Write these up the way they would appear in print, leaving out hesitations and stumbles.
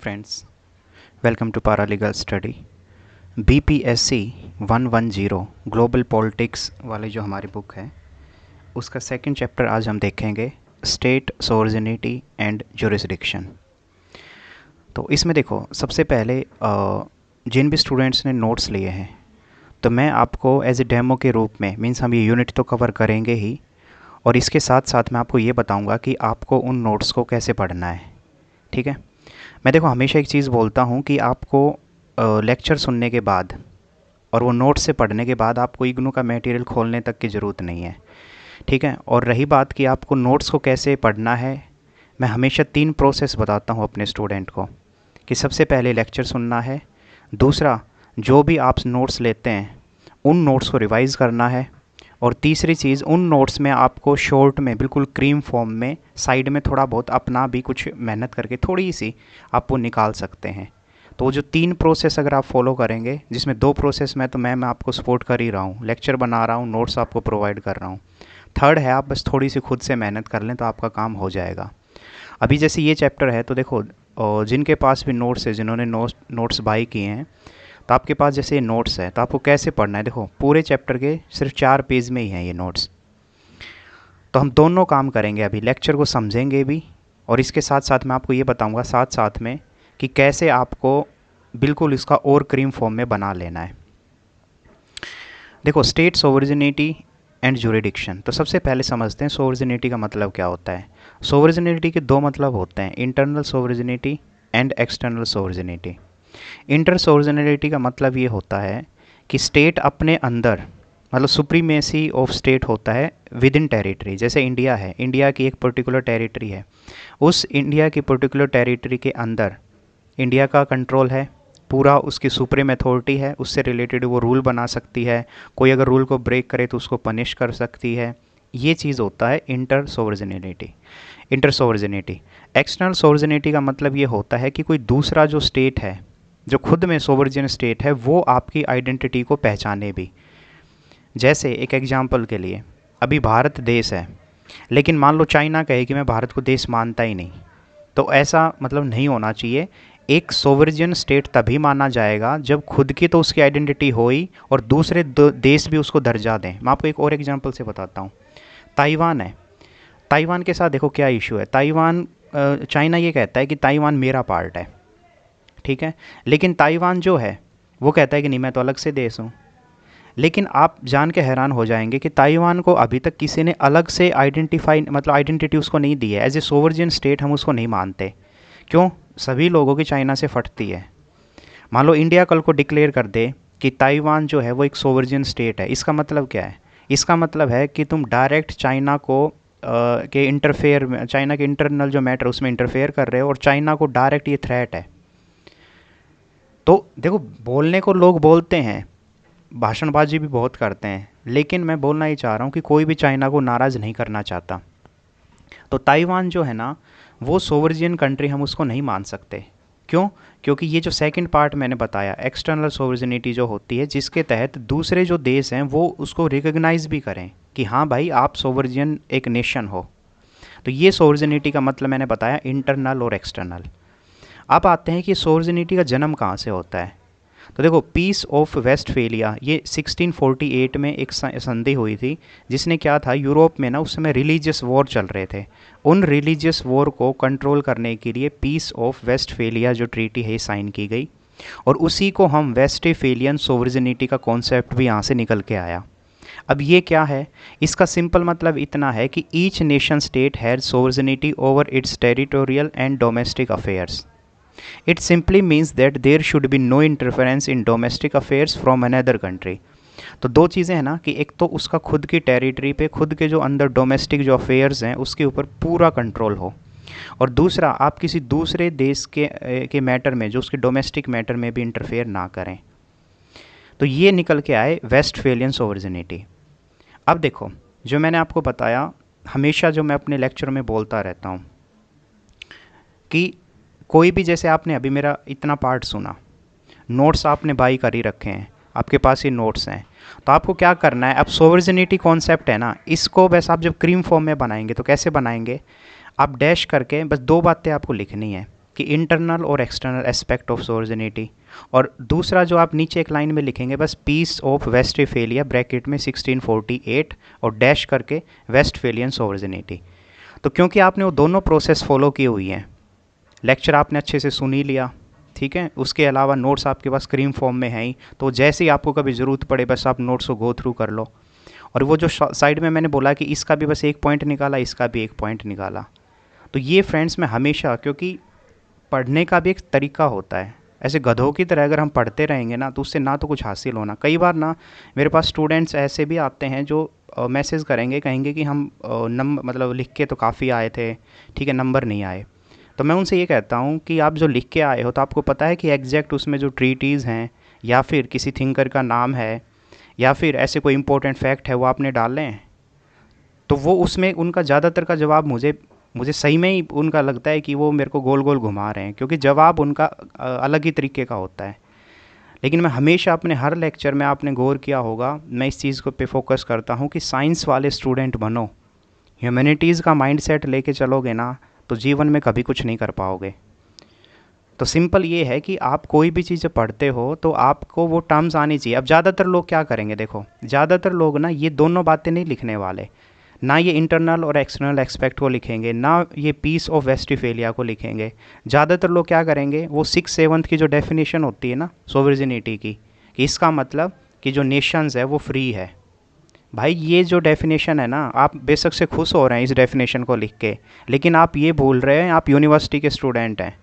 friends, welcome to Paralegal Study. BPSC 110 global politics वाली जो हमारी बुक है उसका सेकंड चैप्टर आज हम देखेंगे, स्टेट सोवरेनिटी एंड जुरिसडिक्शन। तो इसमें देखो, सबसे पहले जिन भी स्टूडेंट्स ने नोट्स लिए हैं तो मैं आपको एज ए डेमो के रूप में, मीन्स हम ये यूनिट तो कवर करेंगे ही, और इसके साथ साथ मैं आपको ये बताऊंगा कि आपको उन नोट्स को कैसे पढ़ना है। ठीक है। मैं देखो हमेशा एक चीज़ बोलता हूँ कि आपको लेक्चर सुनने के बाद और वो नोट्स से पढ़ने के बाद आपको इग्नू का मटेरियल खोलने तक की ज़रूरत नहीं है। ठीक है। और रही बात कि आपको नोट्स को कैसे पढ़ना है, मैं हमेशा 3 प्रोसेस बताता हूँ अपने स्टूडेंट को कि सबसे पहले लेक्चर सुनना है, दूसरा जो भी आप नोट्स लेते हैं उन नोट्स को रिवाइज़ करना है, और तीसरी चीज़ उन नोट्स में आपको शॉर्ट में बिल्कुल क्रीम फॉर्म में साइड में थोड़ा बहुत अपना भी कुछ मेहनत करके थोड़ी सी आप वो निकाल सकते हैं। तो जो 3 प्रोसेस अगर आप फॉलो करेंगे, जिसमें 2 प्रोसेस में तो मैं आपको सपोर्ट कर ही रहा हूँ, लेक्चर बना रहा हूँ, नोट्स आपको प्रोवाइड कर रहा हूँ, थर्ड है आप बस थोड़ी सी खुद से मेहनत कर लें तो आपका काम हो जाएगा। अभी जैसे ये चैप्टर है तो देखो, जिनके पास भी नोट्स है, जिन्होंने नोट्स बाई किए हैं, तो आपके पास जैसे ये नोट्स है तो आपको कैसे पढ़ना है। देखो पूरे चैप्टर के सिर्फ 4 पेज में ही हैं ये नोट्स। तो हम दोनों काम करेंगे, अभी लेक्चर को समझेंगे भी और इसके साथ साथ मैं आपको ये बताऊंगा साथ साथ में कि कैसे आपको बिल्कुल इसका और क्रीम फॉर्म में बना लेना है। देखो, स्टेट सोवरेनिटी एंड जुरिडिक्शन, तो सबसे पहले समझते हैं सोवरेनिटी का मतलब क्या होता है। सोवरेनिटी के 2 मतलब होते हैं, internal sovereignty and external sovereignty. Inter sovereignty का मतलब ये होता है कि स्टेट अपने अंदर, मतलब सुप्रीमेसी ऑफ स्टेट होता है विद इन टेरिटरी। जैसे इंडिया है, इंडिया की एक पर्टिकुलर टेरिटरी है, उस इंडिया की पर्टिकुलर टेरिटरी के अंदर इंडिया का कंट्रोल है पूरा, उसकी सुप्रीम अथॉरिटी है, उससे रिलेटेड वो रूल बना सकती है, कोई अगर रूल को ब्रेक करे तो उसको पनिश कर सकती है। ये चीज़ होता है inter sovereignty. Inter sovereignty. External sovereignty का मतलब ये होता है कि कोई दूसरा जो स्टेट है, जो खुद में सोवरेन स्टेट है, वो आपकी आइडेंटिटी को पहचाने भी। जैसे एक एग्जांपल के लिए, अभी भारत देश है लेकिन मान लो चाइना कहे कि मैं भारत को देश मानता ही नहीं, तो ऐसा मतलब नहीं होना चाहिए। एक सोवरेन स्टेट तभी माना जाएगा जब खुद की तो उसकी आइडेंटिटी हो ही और दूसरे देश भी उसको दर्जा दें। मैं आपको एक और एग्जांपल से बताता हूँ। ताइवान है, ताइवान के साथ देखो क्या इशू है। ताइवान, चाइना ये कहता है कि ताइवान मेरा पार्ट है, ठीक है, लेकिन ताइवान जो है वो कहता है कि नहीं मैं तो अलग से देश हूँ। लेकिन आप जान के हैरान हो जाएंगे कि ताइवान को अभी तक किसी ने अलग से आइडेंटिफाई, मतलब आइडेंटिटी उसको नहीं दी है, एज ए सोवरेन स्टेट हम उसको नहीं मानते। क्यों? सभी लोगों की चाइना से फटती है। मान लो इंडिया कल को डिक्लेयर कर दे कि ताइवान जो है वो एक सोवरेन स्टेट है, इसका मतलब क्या है? इसका मतलब है कि तुम डायरेक्ट चाइना को के इंटरफेयर में, चाइना के इंटरनल जो मैटर उसमें इंटरफेयर कर रहे हो और चाइना को डायरेक्ट ये थ्रेट है। तो देखो, बोलने को लोग बोलते हैं, भाषणबाजी भी बहुत करते हैं, लेकिन मैं बोलना ही चाह रहा हूँ कि कोई भी चाइना को नाराज़ नहीं करना चाहता। तो ताइवान जो है ना, वो सोवरेन कंट्री हम उसको नहीं मान सकते। क्यों? क्योंकि ये जो सेकंड पार्ट मैंने बताया, एक्सटर्नल सोवरेनिटी जो होती है, जिसके तहत दूसरे जो देश हैं वो उसको रिकग्नाइज़ भी करें कि हाँ भाई आप सोवरेन एक नेशन हो। तो ये सोवरेनिटी का मतलब मैंने बताया, इंटरनल और एक्सटर्नल। अब आते हैं कि सोवरेनिटी का जन्म कहाँ से होता है। तो देखो, पीस ऑफ वेस्टफेलिया ये 1648 में एक संधि हुई थी, जिसने क्या था, यूरोप में ना उस समय रिलीजियस वॉर चल रहे थे। उन रिलीजियस वॉर को कंट्रोल करने के लिए पीस ऑफ वेस्टफेलिया जो ट्रीटी है साइन की गई, और उसी को हम वेस्टफेलियन सोवरेनिटी का कॉन्सेप्ट भी यहाँ से निकल के आया। अब ये क्या है? इसका सिंपल मतलब इतना है कि each nation state has sovereignty over it's territorial and domestic affairs. It simply means that there should be no interference in domestic affairs from another country. तो 2 चीज़ें हैं ना, कि एक तो उसका खुद की टेरिटरी पे, खुद के जो अंदर डोमेस्टिक जो अफेयर्स हैं उसके ऊपर पूरा कंट्रोल हो, और दूसरा आप किसी दूसरे देश के मैटर में, जो उसके डोमेस्टिक मैटर में भी इंटरफेयर ना करें। तो ये निकल के आए वेस्टफेलियन सोवरेनिटी। अब देखो, जो मैंने आपको बताया, हमेशा जो मैं अपने लेक्चर में बोलता रहता हूँ कि कोई भी, जैसे आपने अभी मेरा इतना पार्ट सुना, नोट्स आपने बाई कर ही रखे हैं, आपके पास ये नोट्स हैं, तो आपको क्या करना है, अब सोवरेनिटी कॉन्सेप्ट है ना, इसको बस आप जब क्रीम फॉर्म में बनाएंगे तो कैसे बनाएंगे, आप डैश करके बस 2 बातें आपको लिखनी है कि इंटरनल और एक्सटर्नल एस्पेक्ट ऑफ सोवर्जिनिटी, और दूसरा जो आप नीचे एक लाइन में लिखेंगे बस पीस ऑफ वेस्टफेलिया ब्रैकेट में 1648 और डैश करके वेस्टफेलियन सोवर्जिनिटी। तो क्योंकि आपने वो दोनों प्रोसेस फॉलो की हुई हैं, लेक्चर आपने अच्छे से सुन ही लिया, ठीक है, उसके अलावा नोट्स आपके पास स्क्रीन फॉर्म में है ही, तो जैसे ही आपको कभी ज़रूरत पड़े बस आप नोट्स को गो थ्रू कर लो। और वो जो साइड में मैंने बोला कि इसका भी बस एक पॉइंट निकाला, इसका भी एक पॉइंट निकाला। तो ये फ्रेंड्स मैं हमेशा, क्योंकि पढ़ने का भी एक तरीका होता है, ऐसे गधों की तरह अगर हम पढ़ते रहेंगे ना तो उससे ना तो कुछ हासिल होना। कई बार ना मेरे पास स्टूडेंट्स ऐसे भी आते हैं जो मैसेज करेंगे, कहेंगे कि हम मतलब लिख के तो काफ़ी आए थे, ठीक है, नंबर नहीं आए। तो मैं उनसे ये कहता हूँ कि आप जो लिख के आए हो तो आपको पता है कि एग्जैक्ट उसमें जो ट्रीटीज़ हैं या फिर किसी थिंकर का नाम है या फिर ऐसे कोई इंपॉर्टेंट फैक्ट है वो आपने डाले हैं। तो वो उसमें उनका ज़्यादातर का जवाब मुझे मुझे सही में ही उनका लगता है कि वो मेरे को गोल गोल घुमा रहे हैं, क्योंकि जवाब उनका अलग ही तरीके का होता है। लेकिन मैं हमेशा अपने हर लेक्चर में, आपने गौर किया होगा, मैं इस चीज़ को पे फोकस करता हूँ कि साइंस वाले स्टूडेंट बनो। ह्यूमैनिटीज़ का माइंडसेट लेके चलोगे ना तो जीवन में कभी कुछ नहीं कर पाओगे। तो सिंपल ये है कि आप कोई भी चीज़ पढ़ते हो तो आपको वो टर्म्स आनी चाहिए। अब ज़्यादातर लोग क्या करेंगे, देखो ज़्यादातर लोग ना ये दोनों बातें नहीं लिखने वाले, ना ये इंटरनल और एक्सटर्नल एक्सपेक्ट को लिखेंगे, ना ये पीस ऑफ वेस्टफेलिया को लिखेंगे। ज़्यादातर लोग क्या करेंगे, वो 6/7 की जो डेफिनेशन होती है ना सोवरेनिटी की, कि इसका मतलब कि जो नेशंस है वो फ्री है। भाई ये जो डेफिनेशन है ना, आप बेशक से खुश हो रहे हैं इस डेफिनेशन को लिख के, लेकिन आप ये भूल रहे हैं आप यूनिवर्सिटी के स्टूडेंट हैं,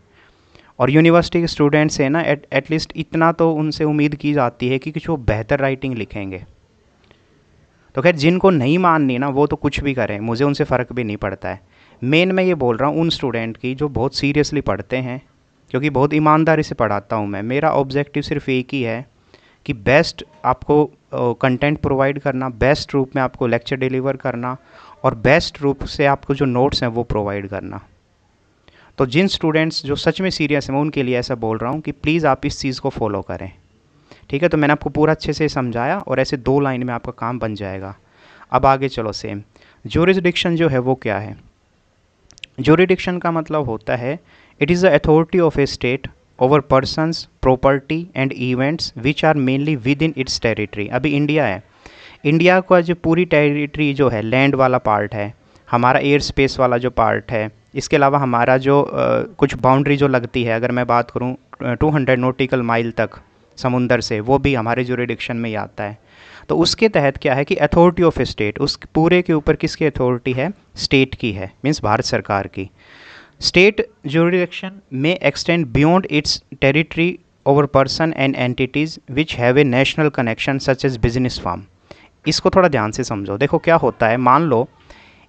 और यूनिवर्सिटी के स्टूडेंट से ना एटलीस्ट इतना तो उनसे उम्मीद की जाती है कि कुछ वो बेहतर राइटिंग लिखेंगे। तो खैर जिनको नहीं माननी ना वो तो कुछ भी करें, मुझे उनसे फ़र्क भी नहीं पड़ता है। मेन मैं ये बोल रहा हूँ उन स्टूडेंट की जो बहुत सीरियसली पढ़ते हैं, क्योंकि बहुत ईमानदारी से पढ़ाता हूँ मैं। मेरा ऑब्जेक्टिव सिर्फ एक ही है कि बेस्ट आपको कंटेंट प्रोवाइड करना, बेस्ट रूप में आपको लेक्चर डिलीवर करना, और बेस्ट रूप से आपको जो नोट्स हैं वो प्रोवाइड करना। तो जिन स्टूडेंट्स जो सच में सीरियस हैं मैं उनके लिए ऐसा बोल रहा हूँ कि प्लीज़ आप इस चीज़ को फॉलो करें, ठीक है। तो मैंने आपको पूरा अच्छे से समझाया और ऐसे 2 लाइन में आपका काम बन जाएगा। अब आगे चलो, सेम ज्यूरिसडिक्शन जो है वो क्या है। ज्यूरिसडिक्शन का मतलब होता है it is the authority of a state over persons, property and events which are mainly within its territory. अभी इंडिया है, इंडिया का जो पूरी टेरिटरी जो है, लैंड वाला पार्ट है, हमारा एयर स्पेस वाला जो पार्ट है, इसके अलावा हमारा जो कुछ बाउंड्री जो लगती है, अगर मैं बात करूँ 200 नॉटिकल माइल तक समुंदर से, वो भी हमारे ज्यूरिडिक्शन में ही आता है। तो उसके तहत क्या है कि अथॉरिटी ऑफ ए स्टेट, उस पूरे के ऊपर किसकी अथॉरिटी है, स्टेट की है, मीन्स भारत सरकार की। स्टेट ज्यूरिडिक्शन में extend beyond its territory over person and entities which have a national connection such as business firm. इसको थोड़ा ध्यान से समझो। देखो क्या होता है, मान लो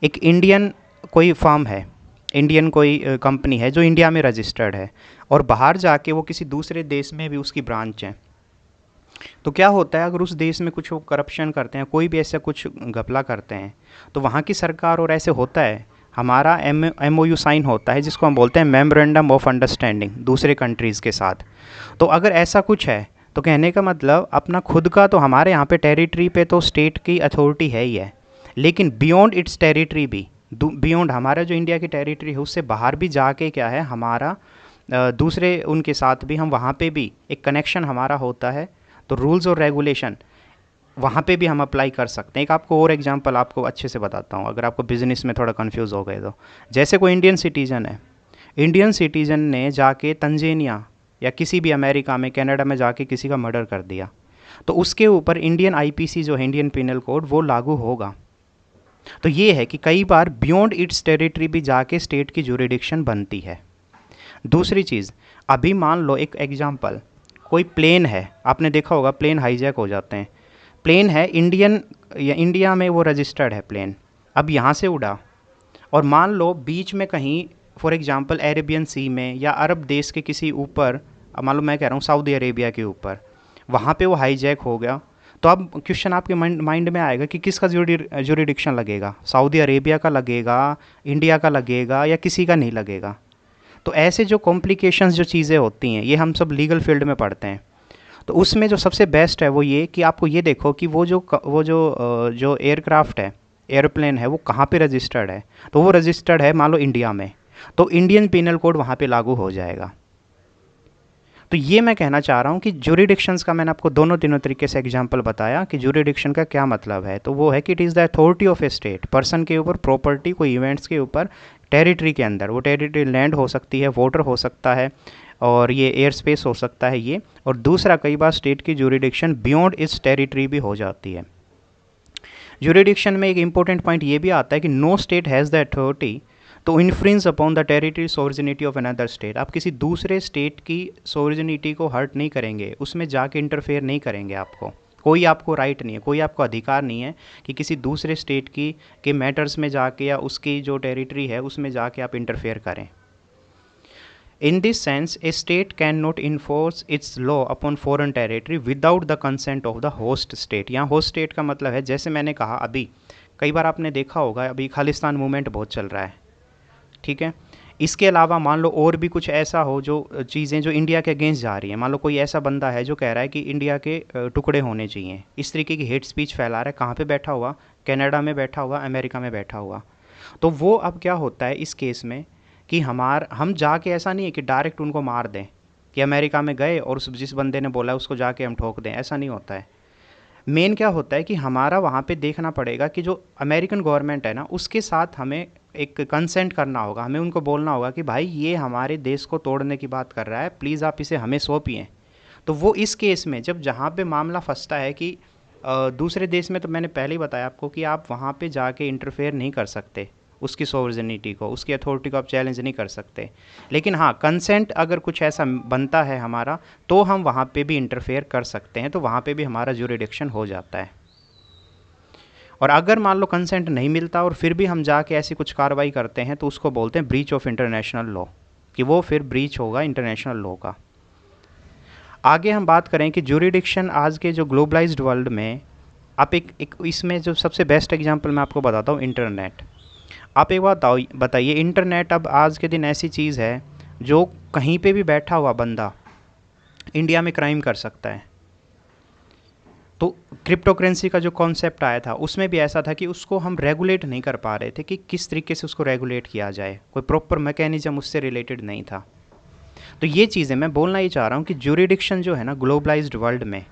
एक इंडियन कोई फर्म है, इंडियन कोई कंपनी है जो इंडिया में रजिस्टर्ड है, और बाहर जाके वो किसी दूसरे देश में भी उसकी ब्रांच है। तो क्या होता है, अगर उस देश में कुछ वो करप्शन करते हैं, कोई भी ऐसा कुछ घपला करते हैं, तो वहाँ की सरकार, और ऐसे होता है हमारा MOU साइन होता है जिसको हम बोलते हैं मेमोरेंडम ऑफ अंडरस्टैंडिंग दूसरे कंट्रीज़ के साथ। तो अगर ऐसा कुछ है तो कहने का मतलब अपना खुद का, तो हमारे यहाँ पे टेरिटरी पे तो स्टेट की अथॉरिटी है ही है, लेकिन बियॉन्ड इट्स टेरिटरी भी, बियॉन्ड हमारा जो इंडिया की टेरिटरी है उससे बाहर भी जाके क्या है हमारा दूसरे उनके साथ भी, हम वहाँ पे भी एक कनेक्शन हमारा होता है। तो रूल्स और रेगुलेशन वहाँ पे भी हम अप्लाई कर सकते हैं। एक आपको और एग्जांपल आपको अच्छे से बताता हूँ, अगर आपको बिज़नेस में थोड़ा कंफ्यूज हो गए तो। जैसे कोई इंडियन सिटीज़न है, इंडियन सिटीज़न ने जाके तंजानिया या किसी भी अमेरिका में, कनाडा में जाके किसी का मर्डर कर दिया, तो उसके ऊपर इंडियन IPC जो है, इंडियन पिनल कोड, वो लागू होगा। तो ये है कि कई बार बियॉन्ड इट्स टेरिटरी भी जाके स्टेट की ज्यूरिडिक्शन बनती है। दूसरी चीज़, अभी मान लो एक एग्जांपल, कोई प्लेन है, आपने देखा होगा प्लेन हाईजैक हो जाते हैं। प्लेन है इंडियन या इंडिया में वो रजिस्टर्ड है प्लेन, अब यहाँ से उड़ा, और मान लो बीच में कहीं फॉर एग्जांपल अरेबियन सी में या अरब देश के किसी ऊपर, मान लो मैं कह रहा हूँ सऊदी अरेबिया के ऊपर, वहाँ पे वो हाईजैक हो गया। तो अब क्वेश्चन आपके माइंड में आएगा कि किसका ज्यूरिडिक्शन लगेगा, सऊदी अरेबिया का लगेगा, इंडिया का लगेगा, या किसी का नहीं लगेगा। तो ऐसे जो कॉम्प्लिकेशंस जो चीज़ें होती हैं, ये हम सब लीगल फील्ड में पढ़ते हैं। तो उसमें जो सबसे बेस्ट है वो ये कि आपको ये देखो कि वो जो एयरक्राफ्ट है, एयरप्लेन है, वो कहाँ पे रजिस्टर्ड है। तो वो रजिस्टर्ड है मान लो इंडिया में, तो इंडियन पिनल कोड वहाँ पे लागू हो जाएगा। तो ये मैं कहना चाह रहा हूँ कि ज्यूरिडिक्शंस का मैंने आपको दोनों तीनों तरीके से एग्जांपल बताया कि ज्यूरिडिक्शन का क्या मतलब है। तो वो है कि it is the authority of a state, person के ऊपर, प्रॉपर्टी, कोई इवेंट्स के ऊपर, टेरिटरी के अंदर। वो टेरिटरी लैंड हो सकती है, वाटर हो सकता है, और ये एयर स्पेस हो सकता है ये। और दूसरा, कई बार स्टेट की ज्यूरिडिक्शन बियॉन्ड इट्स टेरिटरी भी हो जाती है। ज्यूरिडिक्शन में एक इंपॉर्टेंट पॉइंट ये भी आता है कि no state has the authority to infringe upon the territory sovereignty of another state. आप किसी दूसरे स्टेट की सोवरेनिटी को हर्ट नहीं करेंगे, उसमें जाके इंटरफेयर नहीं करेंगे। कोई आपको राइट नहीं है, कोई आपको अधिकार नहीं है कि किसी दूसरे स्टेट की के मैटर्स में जाके या उसकी जो टेरिटरी है उसमें जाके आप इंटरफेयर करें। In this sense, a state cannot enforce its law upon foreign territory without the consent of the host state। यहाँ host state का मतलब है, जैसे मैंने कहा अभी, कई बार आपने देखा होगा अभी खालिस्तान मूवमेंट बहुत चल रहा है, ठीक है। इसके अलावा मान लो और भी कुछ ऐसा हो जो चीज़ें जो इंडिया के अगेंस्ट जा रही हैं। मान लो कोई ऐसा बंदा है जो कह रहा है कि इंडिया के टुकड़े होने चाहिए, इस तरीके की हेट स्पीच फैला रहा है। कहाँ पे बैठा हुआ? कनाडा में बैठा हुआ, अमेरिका में बैठा हुआ। तो वो अब क्या होता है इस केस में कि हम जाके, ऐसा नहीं है कि डायरेक्ट उनको मार दें कि अमेरिका में गए और उस जिस बंदे ने बोला उसको जाके हम ठोक दें, ऐसा नहीं होता है। मेन क्या होता है कि हमारा वहाँ पे देखना पड़ेगा कि जो अमेरिकन गवर्नमेंट है ना, उसके साथ हमें एक कंसेंट करना होगा। हमें उनको बोलना होगा कि भाई ये हमारे देश को तोड़ने की बात कर रहा है, प्लीज़ आप इसे हमें सौंपिए। तो वो इस केस में जब जहाँ पे मामला फंसता है कि दूसरे देश में, तो मैंने पहले ही बताया आपको कि आप वहाँ पे जाके इंटरफेयर नहीं कर सकते, उसकी सोवरेनिटी को, उसकी अथॉरिटी को आप चैलेंज नहीं कर सकते। लेकिन हाँ, कंसेंट अगर कुछ ऐसा बनता है हमारा, तो हम वहाँ पे भी इंटरफेयर कर सकते हैं, तो वहाँ पे भी हमारा ज्यूरिडिक्शन हो जाता है। और अगर मान लो कंसेंट नहीं मिलता और फिर भी हम जाके ऐसी कुछ कार्रवाई करते हैं, तो उसको बोलते हैं ब्रीच ऑफ इंटरनेशनल लॉ, कि वो फिर ब्रीच होगा इंटरनेशनल लॉ का। आगे हम बात करें कि ज्यूरिडिक्शन आज के जो ग्लोबलाइज्ड वर्ल्ड में, आप एक इसमें जो सबसे बेस्ट एग्जांपल मैं आपको बताता हूँ, इंटरनेट। आप एक बात बताइए, इंटरनेट अब आज के दिन ऐसी चीज़ है जो कहीं पे भी बैठा हुआ बंदा इंडिया में क्राइम कर सकता है। तो क्रिप्टो करेंसी का जो कॉन्सेप्ट आया था उसमें भी ऐसा था कि उसको हम रेगुलेट नहीं कर पा रहे थे कि किस तरीके से उसको रेगुलेट किया जाए, कोई प्रॉपर मैकेनिज्म उससे रिलेटेड नहीं था। तो ये चीज़ें मैं बोलना ही चाह रहा हूँ कि ज्यूरिडिक्शन जो है ना ग्लोबलाइज्ड वर्ल्ड में,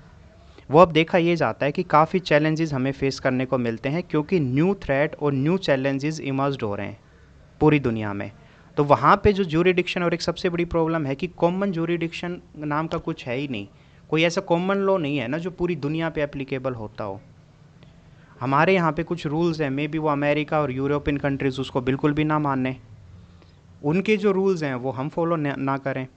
वो अब देखा ये जाता है कि काफ़ी चैलेंजेस हमें फेस करने को मिलते हैं, क्योंकि न्यू थ्रेट और न्यू चैलेंजेस इमर्ज हो रहे हैं पूरी दुनिया में। तो वहाँ पे जो ज्यूरिडिक्शन, और एक सबसे बड़ी प्रॉब्लम है कि कॉमन ज्यूरिडिक्शन नाम का कुछ है ही नहीं। कोई ऐसा कॉमन लॉ नहीं है ना जो पूरी दुनिया पे एप्लीकेबल होता हो। हमारे यहाँ पे कुछ रूल्स हैं, मे बी वो अमेरिका और यूरोपियन कंट्रीज़ उसको बिल्कुल भी ना माने, उनके जो रूल्स हैं वो हम फॉलो ना करें।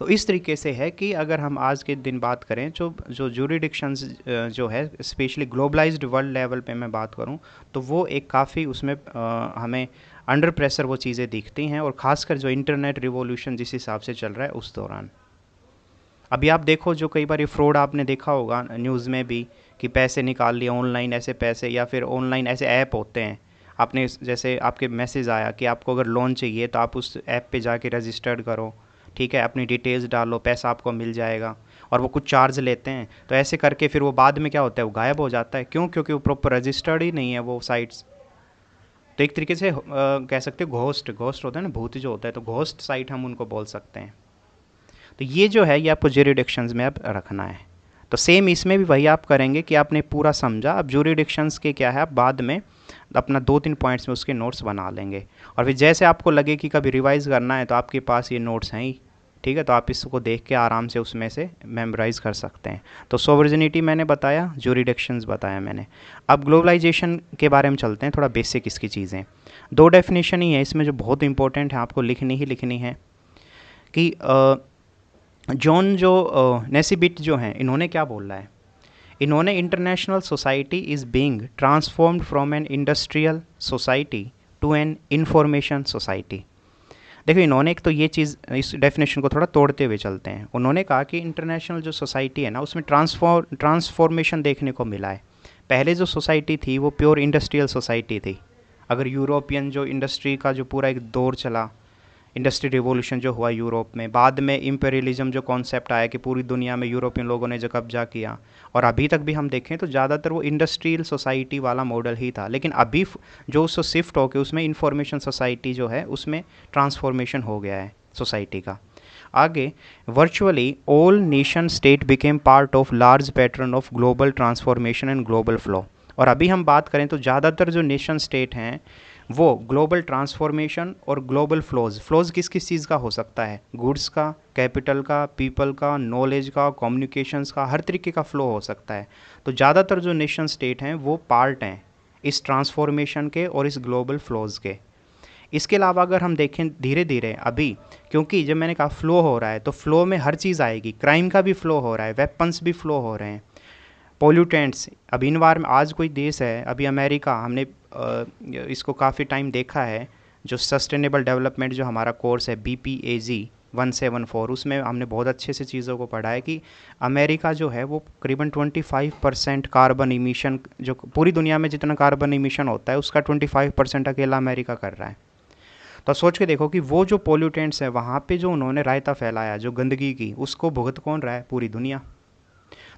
तो इस तरीके से है कि अगर हम आज के दिन बात करें जो ज्यूरिडिक्शंस जो है, स्पेशली ग्लोबलाइज्ड वर्ल्ड लेवल पे मैं बात करूं, तो वो एक काफ़ी उसमें हमें अंडर प्रेशर वो चीज़ें दिखती हैं, और ख़ासकर जो इंटरनेट रिवॉल्यूशन जिस हिसाब से चल रहा है उस दौरान। अभी आप देखो, जो कई बार ये फ्रॉड आपने देखा होगा न्यूज़ में भी, कि पैसे निकाल लिए ऑनलाइन, ऐसे पैसे, या फिर ऑनलाइन ऐसे ऐप होते हैं, आपने जैसे आपके मैसेज आया कि आपको अगर लोन चाहिए तो आप उस ऐप पे जाके रजिस्टर्ड करो, ठीक है, अपनी डिटेल्स डालो, पैसा आपको मिल जाएगा, और वो कुछ चार्ज लेते हैं। तो ऐसे करके फिर वो बाद में क्या होता है, वो गायब हो जाता है। क्यों? क्योंकि वो प्रॉपर रजिस्टर्ड ही नहीं है वो साइट्स। तो एक तरीके से कह सकते हो घोस्ट होता है ना, भूत जो होता है, तो घोस्ट साइट हम उनको बोल सकते हैं। तो ये जो है, ये आपको ज्यूरिडिक्शंस में अब रखना है। तो सेम इसमें भी वही आप करेंगे कि आपने पूरा समझा। अब ज्यूरिडिक्शंस के क्या है, आप बाद में अपना 2-3 पॉइंट्स में उसके नोट्स बना लेंगे, और फिर जैसे आपको लगे कि कभी रिवाइज़ करना है तो आपके पास ये नोट्स हैं ही, ठीक है, तो आप इसको देख के आराम से उसमें से मेमोराइज़ कर सकते हैं। तो सोवरेनिटी मैंने बताया, ज्यूरिडिक्शंस बताया मैंने। अब ग्लोबलाइजेशन के बारे में चलते हैं, थोड़ा बेसिक इसकी चीज़ें। 2 डेफिनेशन ही है इसमें जो बहुत इंपॉर्टेंट है, आपको लिखनी ही लिखनी है, कि जॉन जो नेसिबिट जो हैं, इन्होंने क्या बोला है। इन्होंने international society is being transformed from an industrial society to an information society. देखो, इन्होंने एक तो ये चीज़, इस डेफिनेशन को थोड़ा तोड़ते हुए चलते हैं। उन्होंने कहा कि इंटरनेशनल जो सोसाइटी है ना, उसमें ट्रांसफॉर्मेशन देखने को मिला है। पहले जो सोसाइटी थी वो प्योर इंडस्ट्रियल सोसाइटी थी। अगर यूरोपियन जो इंडस्ट्री का जो पूरा एक दौर चला, इंडस्ट्री रिवॉल्यूशन जो हुआ यूरोप में, बाद में इम्पेरियलिज्म जो कॉन्सेप्ट आया कि पूरी दुनिया में यूरोपियन लोगों ने जो कब्जा किया, और अभी तक भी हम देखें तो ज़्यादातर वो इंडस्ट्रियल सोसाइटी वाला मॉडल ही था, लेकिन अभी जो उससे शिफ्ट होकर उसमें इंफॉर्मेशन सोसाइटी जो है उसमें ट्रांसफॉर्मेशन हो गया है सोसाइटी का। आगे, virtually all nation state became part of large pattern of global transformation and global flow. और अभी हम बात करें तो ज़्यादातर जो नेशन स्टेट हैं वो ग्लोबल ट्रांसफॉर्मेशन और ग्लोबल फ्लोज किस किस चीज़ का हो सकता है, गुड्स का, कैपिटल का, पीपल का, नॉलेज का, कम्युनिकेशंस का, हर तरीके का फ्लो हो सकता है। तो ज़्यादातर जो नेशन स्टेट हैं वो पार्ट हैं इस ट्रांसफॉर्मेशन के और इस ग्लोबल फ्लोज के। इसके अलावा अगर हम देखें धीरे धीरे अभी, क्योंकि जब मैंने कहा फ्लो हो रहा है तो फ्लो में हर चीज़ आएगी, क्राइम का भी फ्लो हो रहा है, वेपन्स भी फ्लो हो रहे हैं, पोल्यूटेंट्स। अब इन्वायर में आज कोई देश है, अभी अमेरिका, हमने इसको काफ़ी टाइम देखा है, जो सस्टेनेबल डेवलपमेंट जो हमारा कोर्स है BPAG 174, उसमें हमने बहुत अच्छे से चीज़ों को पढ़ा है कि अमेरिका जो है वो करीबन 25% कार्बन इमिशन, जो पूरी दुनिया में जितना कार्बन इमिशन होता है उसका 25% अकेला अमेरिका कर रहा है। तो सोच के देखो कि वो जो पोल्यूटेंट्स हैं वहाँ पे जो उन्होंने रायता फैलाया, जो गंदगी की, उसको भुगत कौन रहा है, पूरी दुनिया।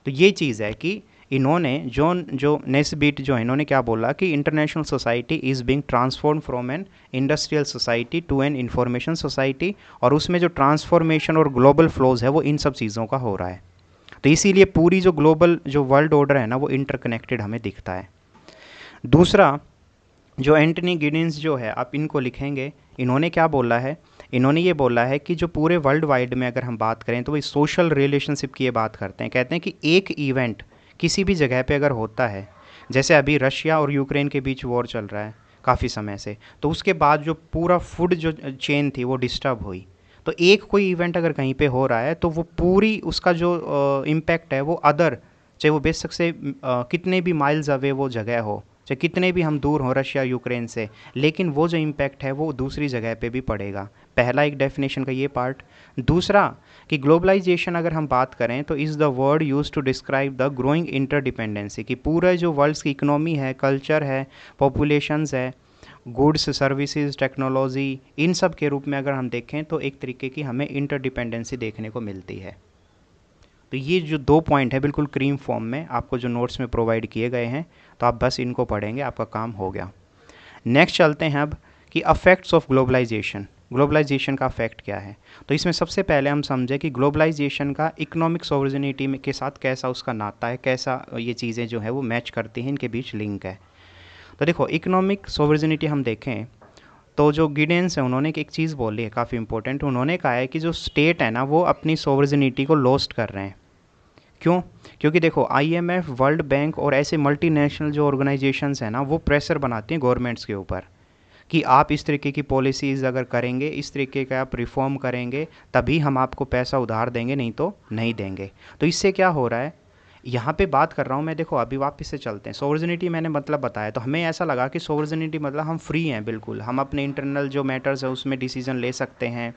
तो ये चीज़ है कि इन्होंने जो नेस्बिट जो है, इन्होंने क्या बोला कि international society is being transform from an industrial society to an information society, और उसमें जो ट्रांसफॉर्मेशन और ग्लोबल फ्लोज है वो इन सब चीज़ों का हो रहा है। तो इसीलिए पूरी जो ग्लोबल जो वर्ल्ड ऑर्डर है ना वो इंटरकनेक्टेड हमें दिखता है। दूसरा, जो एंटनी गिडिंस जो है, आप इनको लिखेंगे, इन्होंने क्या बोला है, इन्होंने ये बोला है कि जो पूरे वर्ल्ड वाइड में अगर हम बात करें तो वो सोशल रिलेशनशिप की ये बात करते हैं। कहते हैं कि एक इवेंट किसी भी जगह पे अगर होता है, जैसे अभी रशिया और यूक्रेन के बीच वॉर चल रहा है काफ़ी समय से, तो उसके बाद जो पूरा फूड जो चेन थी वो डिस्टर्ब हुई। तो एक कोई इवेंट अगर कहीं पे हो रहा है तो वो पूरी उसका जो इम्पैक्ट है वो अदर, चाहे वो बेशक से कितने भी माइल्स अवे वो जगह हो, चाहे कितने भी हम दूर हों रशिया यूक्रेन से, लेकिन वो जो इम्पैक्ट है वो दूसरी जगह पे भी पड़ेगा। पहला एक डेफिनेशन का ये पार्ट। दूसरा कि ग्लोबलाइजेशन अगर हम बात करें तो is the word use to describe the growing interdependency, कि पूरा जो वर्ल्ड्स की इकोनॉमी है, कल्चर है, पॉपुलेशंस है, गुड्स, सर्विसेज, टेक्नोलॉजी, इन सब के रूप में अगर हम देखें तो एक तरीके की हमें इंटरडिपेंडेंसी देखने को मिलती है। तो ये जो 2 पॉइंट है बिल्कुल क्रीम फॉर्म में आपको जो नोट्स में प्रोवाइड किए गए हैं, तो आप बस इनको पढ़ेंगे, आपका काम हो गया। नेक्स्ट चलते हैं अब कि अफेक्ट्स ऑफ ग्लोबलाइजेशन, ग्लोबलाइजेशन का अफेक्ट क्या है। तो इसमें सबसे पहले हम समझें कि ग्लोबलाइजेशन का इकोनॉमिक सोवरेनिटी के साथ कैसा उसका नाता है, कैसा ये चीज़ें जो है वो मैच करती हैं, इनके बीच लिंक है। तो देखो, इकोनॉमिक सोवरेनिटी हम देखें तो जो गिडेंस है उन्होंने एक चीज़ बोली है काफ़ी इंपॉर्टेंट, उन्होंने कहा है कि जो स्टेट है ना वो अपनी सोवरेनिटी को लॉस्ट कर रहे हैं। क्यों? क्योंकि देखो, IMF, वर्ल्ड बैंक और ऐसे मल्टीनेशनल जो ऑर्गेनाइजेशंस हैं ना वो प्रेशर बनाती हैं गवर्नमेंट्स के ऊपर कि आप इस तरीके की पॉलिसीज़ अगर करेंगे, इस तरीके का आप रिफॉर्म करेंगे, तभी हम आपको पैसा उधार देंगे, नहीं तो नहीं देंगे। तो इससे क्या हो रहा है, यहाँ पे बात कर रहा हूँ मैं, देखो अभी वापस से चलते हैं। सोवरेनिटी मैंने मतलब बताया, तो हमें ऐसा लगा कि सोवरेनिटी मतलब हम फ्री हैं बिल्कुल, हम अपने इंटरनल जो मैटर्स है उसमें डिसीजन ले सकते हैं,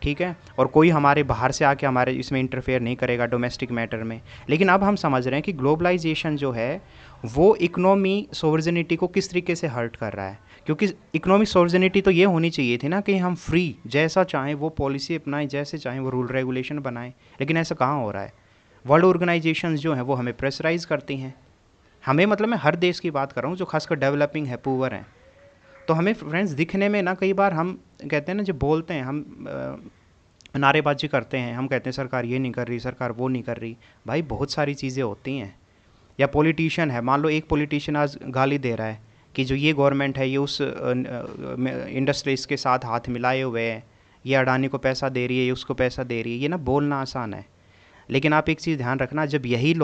ठीक है, और कोई हमारे बाहर से आके हमारे इसमें इंटरफेयर नहीं करेगा डोमेस्टिक मैटर में। लेकिन अब हम समझ रहे हैं कि ग्लोबलाइजेशन जो है वो इकोनॉमी सोवरेनिटी को किस तरीके से हर्ट कर रहा है। क्योंकि इकोनॉमिक सोवरेनिटी तो ये होनी चाहिए थी ना कि हम फ्री, जैसा चाहें वो पॉलिसी अपनाएं, जैसे चाहें वो रूल रेगुलेशन बनाएं, लेकिन ऐसा कहाँ हो रहा है। वर्ल्ड ऑर्गेनाइजेशंस जो हैं वो हमें प्रेशराइज करती हैं, हमें मतलब मैं हर देश की बात कर रहा हूँ जो खासकर डेवलपिंग है, पुअर हैं। तो हमें फ्रेंड्स दिखने में ना कई बार हम कहते हैं ना, जब बोलते हैं हम नारेबाजी करते हैं, हम कहते हैं सरकार ये नहीं कर रही, सरकार वो नहीं कर रही। भाई बहुत सारी चीज़ें होती हैं। या पॉलिटिशियन है, मान लो एक पॉलिटिशियन आज गाली दे रहा है कि जो ये गवर्नमेंट है ये उस इंडस्ट्रीज़ के साथ हाथ मिलाए हुए है, ये अडानी को पैसा दे रही है, ये उसको पैसा दे रही है। ये ना बोलना आसान है, लेकिन आप एक चीज़ ध्यान रखना, जब यही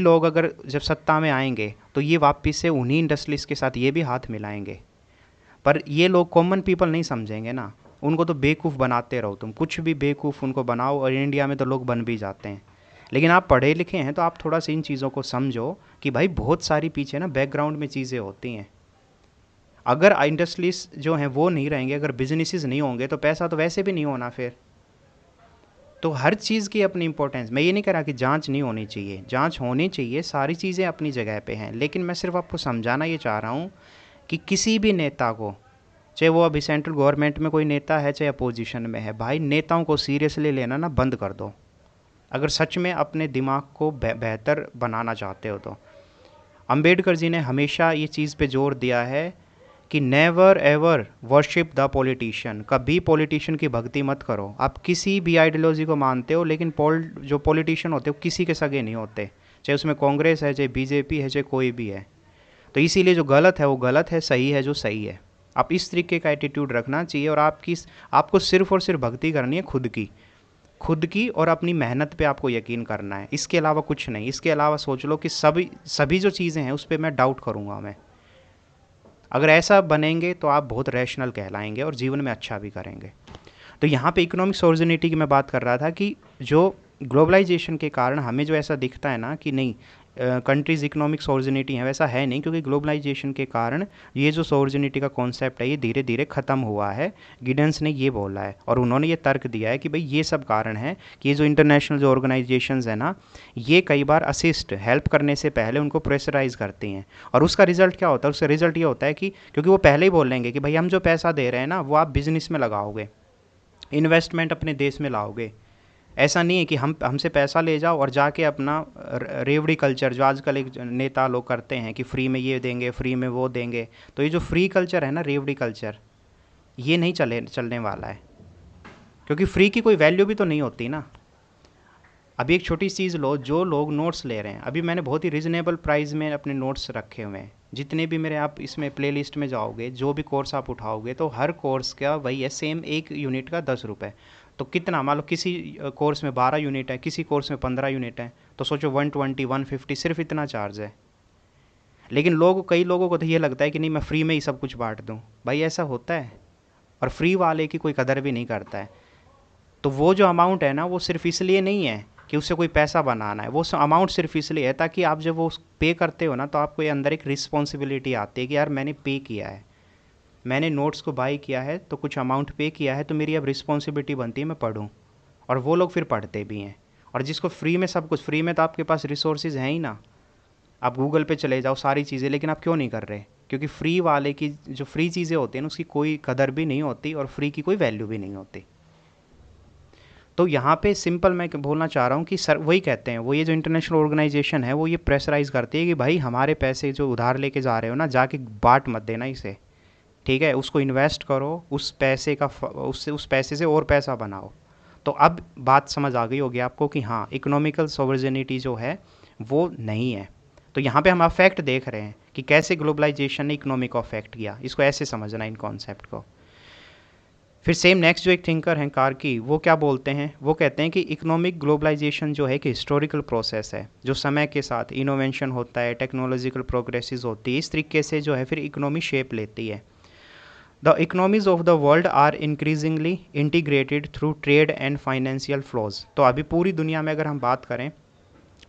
लोग अगर जब सत्ता में आएंगे तो ये वापस से उन्हीं इंडस्ट्रीज़ के साथ ये भी हाथ मिलाएंगे। पर ये लोग कॉमन पीपल नहीं समझेंगे ना, उनको तो बेवकूफ़ बनाते रहो, तुम कुछ भी बेवकूफ़ उनको बनाओ, और इंडिया में तो लोग बन भी जाते हैं। लेकिन आप पढ़े लिखे हैं तो आप थोड़ा सा इन चीज़ों को समझो कि भाई बहुत सारी पीछे ना बैकग्राउंड में चीज़ें होती हैं। अगर इंडस्ट्रीज जो हैं वो नहीं रहेंगे, अगर बिजनेसेस नहीं होंगे तो पैसा तो वैसे भी नहीं होना फिर। तो हर चीज़ की अपनी इंपॉर्टेंस, मैं ये नहीं कह रहा कि जांच नहीं होनी चाहिए, जांच होनी चाहिए, सारी चीज़ें अपनी जगह पे हैं, लेकिन मैं सिर्फ आपको समझाना ये चाह रहा हूँ कि किसी भी नेता को चाहे वो अभी सेंट्रल गवर्नमेंट में कोई नेता है चाहे अपोजिशन में है, भाई नेताओं को सीरियसली लेना ना बंद कर दो अगर सच में अपने दिमाग को बेहतर बनाना चाहते हो तो। अंबेडकर जी ने हमेशा ये चीज़ पे जोर दिया है कि never ever worship the politician, कभी पॉलिटिशियन की भक्ति मत करो। आप किसी भी आइडियोलॉजी को मानते हो, लेकिन जो पॉलिटिशियन होते हो किसी के सगे नहीं होते, चाहे उसमें कांग्रेस है चाहे बीजेपी है चाहे कोई भी है। तो इसीलिए जो गलत है वो गलत है, सही है जो सही है। आप इस तरीके का एटीट्यूड रखना चाहिए, और आपको सिर्फ और सिर्फ भक्ति करनी है खुद की और अपनी मेहनत पे आपको यकीन करना है, इसके अलावा कुछ नहीं। इसके अलावा सोच लो कि सभी जो चीज़ें हैं उस पर मैं डाउट करूँगा मैं। अगर ऐसा बनेंगे तो आप बहुत रैशनल कहलाएंगे और जीवन में अच्छा भी करेंगे। तो यहाँ पे इकोनॉमिक सोर्जिनिटी की मैं बात कर रहा था कि जो ग्लोबलाइजेशन के कारण हमें जो ऐसा दिखता है ना कि नहीं कंट्रीज़ इकोनॉमिक सोर्जिनिटी है, वैसा है नहीं, क्योंकि ग्लोबलाइजेशन के कारण ये जो सोर्जिनिटी का कॉन्सेप्ट है ये धीरे धीरे ख़त्म हुआ है। गिडेंस ने ये बोला है और उन्होंने ये तर्क दिया है कि भाई ये सब कारण है कि ये जो इंटरनेशनल जो ऑर्गेनाइजेशंस है ना, ये कई बार असिस्ट हेल्प करने से पहले उनको प्रेशराइज करती हैं। और उसका रिजल्ट क्या होता है? उसका रिजल्ट ये होता है कि क्योंकि वो पहले ही बोल लेंगे कि भाई हम जो पैसा दे रहे हैं ना वो आप बिजनेस में लगाओगे, इन्वेस्टमेंट अपने देश में लाओगे। ऐसा नहीं है कि हमसे पैसा ले जाओ और जाके अपना रेवड़ी कल्चर जो आजकल एक नेता लोग करते हैं कि फ्री में ये देंगे फ्री में वो देंगे। तो ये जो फ्री कल्चर है ना, रेवड़ी कल्चर, ये नहीं चलने वाला है, क्योंकि फ्री की कोई वैल्यू भी तो नहीं होती ना। अभी एक छोटी चीज़ लो, जो लोग नोट्स ले रहे हैं, अभी मैंने बहुत ही रिजनेबल प्राइस में अपने नोट्स रखे हुए हैं। जितने भी मेरे आप इसमें प्लेलिस्ट में जाओगे, जो भी कोर्स आप उठाओगे तो हर कोर्स का वही है सेम, एक यूनिट का 10 रुपये। तो कितना, मान लो किसी कोर्स में 12 यूनिट है, किसी कोर्स में 15 यूनिट है, तो सोचो 120 150 सिर्फ इतना चार्ज है। लेकिन कई लोगों को तो ये लगता है कि नहीं मैं फ्री में ही सब कुछ बांट दूँ। भाई ऐसा होता है? और फ्री वाले की कोई कदर भी नहीं करता है। तो वो जो अमाउंट है ना वो सिर्फ इसलिए नहीं है कि उससे कोई पैसा बनाना है, वो अमाउंट सिर्फ इसलिए है ताकि आप जब वो पे करते हो ना तो आपको ये अंदर एक रिस्पॉन्सिबिलिटी आती है कि यार मैंने पे किया है, मैंने नोट्स को बाई किया है तो कुछ अमाउंट पे किया है, तो मेरी अब रिस्पॉन्सिबिलिटी बनती है मैं पढूं। और वो लोग फिर पढ़ते भी हैं। और जिसको फ्री में सब कुछ, फ्री में तो आपके पास रिसोर्सेज हैं ही ना, आप गूगल पे चले जाओ सारी चीज़ें, लेकिन आप क्यों नहीं कर रहे? क्योंकि फ्री वाले की जो फ्री चीज़ें होती हैं ना उसकी कोई कदर भी नहीं होती और फ्री की कोई वैल्यू भी नहीं होती। तो यहाँ पे सिंपल मैं बोलना चाह रहा हूँ कि सर वही कहते हैं, वो ये जो इंटरनेशनल ऑर्गेनाइजेशन है वो ये प्रेशराइज करती है कि भाई हमारे पैसे जो उधार लेके जा रहे हो ना, जाके बांट मत देना इसे, ठीक है, उसको इन्वेस्ट करो, उस पैसे का उस पैसे से और पैसा बनाओ। तो अब बात समझ आ गई होगी आपको कि हाँ इकोनॉमिकल सॉवरेनिटी जो है वो नहीं है। तो यहाँ पे हम अफेक्ट देख रहे हैं कि कैसे ग्लोबलाइजेशन ने इकोनॉमी को अफेक्ट किया, इसको ऐसे समझना इन कॉन्सेप्ट को। फिर सेम नेक्स्ट जो एक थिंकर हैं कार्की, वो क्या बोलते हैं? वो कहते हैं कि इकोनॉमिक ग्लोबलाइजेशन जो है कि हिस्टोरिकल प्रोसेस है, जो समय के साथ इनोवेशन होता है, टेक्नोलॉजिकल प्रोग्रेसेस होती है, इस तरीके से जो है फिर इकोनॉमी शेप लेती है। The economies of the world are increasingly integrated through trade and financial flows. तो अभी पूरी दुनिया में अगर हम बात करें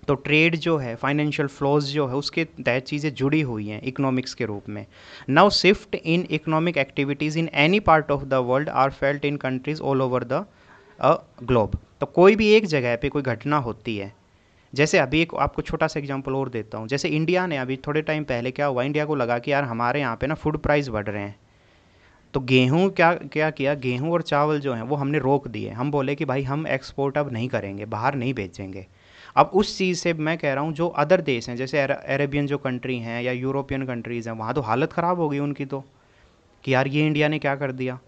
तो ट्रेड जो है, फाइनेंशियल फ्लोज जो है, उसके तहत चीज़ें जुड़ी हुई हैं इकोनॉमिक्स के रूप में। Now shift in economic activities in any part of the world are felt in countries all over the globe. तो कोई भी एक जगह पे कोई घटना होती है, जैसे अभी एक आपको छोटा सा एग्जांपल और देता हूँ। जैसे इंडिया ने अभी थोड़े टाइम पहले क्या हुआ, इंडिया को लगा कि यार हमारे यहाँ पे ना फूड प्राइस बढ़ रहे हैं, तो गेहूँ क्या किया, गेहूँ और चावल जो हैं वो हमने रोक दिए। हम बोले कि भाई हम एक्सपोर्ट अब नहीं करेंगे, बाहर नहीं बेचेंगे। अब उस चीज़ से मैं कह रहा हूँ जो अदर देश हैं, जैसे अरेबियन जो कंट्री हैं या यूरोपियन कंट्रीज़ हैं, वहाँ तो हालत ख़राब हो गई उनकी, तो कि यार ये इंडिया ने क्या कर दिया।